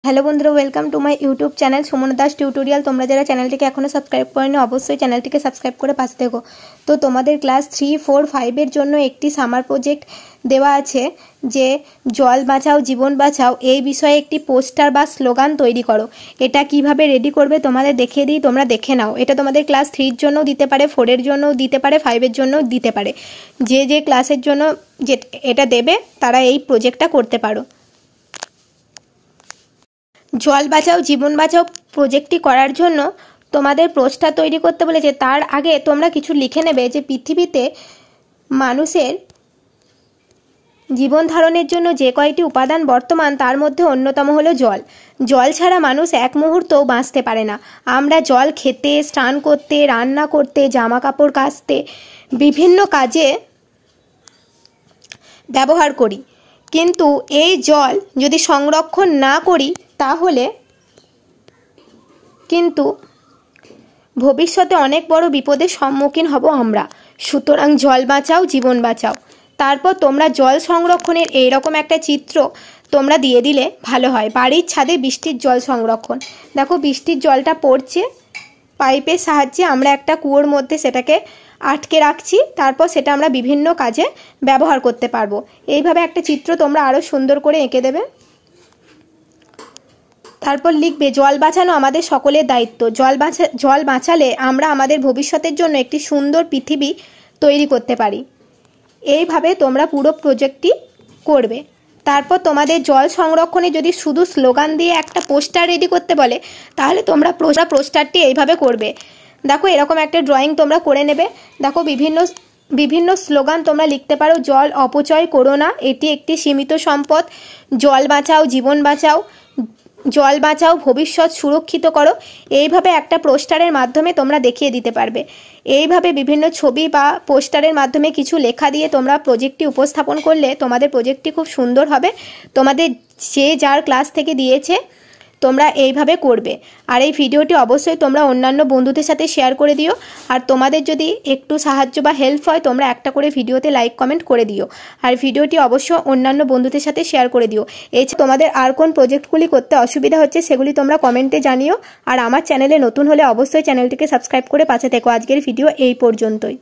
Hello बंधुरा welcome to my YouTube channel Suman Das tutorial. তোমরা যারা চ্যানেলটিকে এখনো সাবস্ক্রাইব করোনি অবশ্যই চ্যানেলটিকে সাবস্ক্রাইব করে পাশে থেকো। তো তোমাদের ক্লাস 3, 4, 5 এর জন্য একটি সামার প্রজেক্ট দেওয়া আছে যে জল বাঁচাও জীবন বাঁচাও এই বিষয়ে একটি পোস্টার বা স্লোগান তৈরি করো। এটা কিভাবে রেডি করবে তোমাদের দেখিয়ে দিই, তোমরা দেখে নাও। এটা তোমাদের ক্লাস 3 এর জন্যও দিতে পারে, 4 এর জন্যও দিতে পারে, 5 এর জন্যও দিতে পারে। যে যে ক্লাসের জন্য যে এটা দেবে তারা এই প্রজেক্টটা করতে পারো। জল বাঁচাও জীবন বাঁচাও প্রজেক্টটি করার জন্য তোমাদের পোস্টার তৈরি করতে বলেছে। তার আগে তোমরা কিছু লিখে নেবে যে পৃথিবীতে মানুষের জীবন ধারণের জন্য যে কয়টি উপাদান বর্তমান তার মধ্যে অন্যতম হলো জল। জল ছাড়া মানুষ এক মুহূর্তও বাঁচতে পারে না। আমরা জল খেতে, স্নান করতে, রান্না করতে, জামা কাপড় কাচতে, বিভিন্ন কাজে ব্যবহার করি। কিন্তু এই জল যদি সংরক্ষণ না করি তাহলে কিন্তু ভবিষ্যতে অনেক বড় বিপদের সম্মুখীন হব আমরা। সুতরাং জল বাঁচাও জীবন বাঁচাও। তারপর তোমরা জল সংরক্ষণের এইরকম একটা চিত্র তোমরা দিয়ে দিলে ভালো হয়। বাড়ির ছাদে বৃষ্টির জল সংরক্ষণ। দেখো বৃষ্টির জলটা পড়ছে, পাইপের সাহায্যে আমরা একটা কুয়োর মধ্যে সেটাকে আটকে রাখছি, তারপর সেটা আমরা বিভিন্ন কাজে ব্যবহার করতে পারবো। এইভাবে একটা চিত্র তোমরা আরও সুন্দর করে এঁকে দেবে। তারপর লিখবে জল বাঁচানো আমাদের সকলের দায়িত্ব। জল বাঁচালে আমরা আমাদের ভবিষ্যতের জন্য একটি সুন্দর পৃথিবী তৈরি করতে পারি। এইভাবে তোমরা পুরো প্রজেক্টটি করবে। তারপর তোমাদের জল সংরক্ষণে যদি শুধু স্লোগান দিয়ে একটা পোস্টার রেডি করতে বলে তাহলে তোমরা পোস্টারটি এইভাবে করবে। দেখো এরকম একটা ড্রয়িং তোমরা করে নেবে। দেখো বিভিন্ন স্লোগান তোমরা লিখতে পারো। জল অপচয় করো না, এটি একটি সীমিত সম্পদ। জল বাঁচাও জীবন বাঁচাও, জল বাঁচাও ভবিষ্যৎ সুরক্ষিত করো। এইভাবে একটা পোস্টারের মাধ্যমে তোমরা দেখিয়ে দিতে পারবে। এইভাবে বিভিন্ন ছবি বা পোস্টারের মাধ্যমে কিছু লেখা দিয়ে তোমরা প্রজেক্টটি উপস্থাপন করলে তোমাদের প্রজেক্টটি খুব সুন্দর হবে। তোমাদের যে যার ক্লাস থেকে দিয়েছে তোমরা এইভাবে করবে। আর এই ভিডিওটি অবশ্যই তোমরা অন্যান্য বন্ধুদের সাথে শেয়ার করে দিও। আর তোমাদের যদি একটু সাহায্য বা হেল্প হয় তোমরা একটা করে ভিডিওতে লাইক কমেন্ট করে দিও। আর ভিডিওটি অবশ্যই অন্যান্য বন্ধুদের সাথে শেয়ার করে দিও। এছাড়া তোমাদের আর কোন প্রজেক্টগুলি করতে অসুবিধা হচ্ছে সেগুলি তোমরা কমেন্টে জানিও। আর আমার চ্যানেলে নতুন হলে অবশ্যই চ্যানেলটিকে সাবস্ক্রাইব করে পাশে থেকো। আজকের ভিডিও এই পর্যন্তই।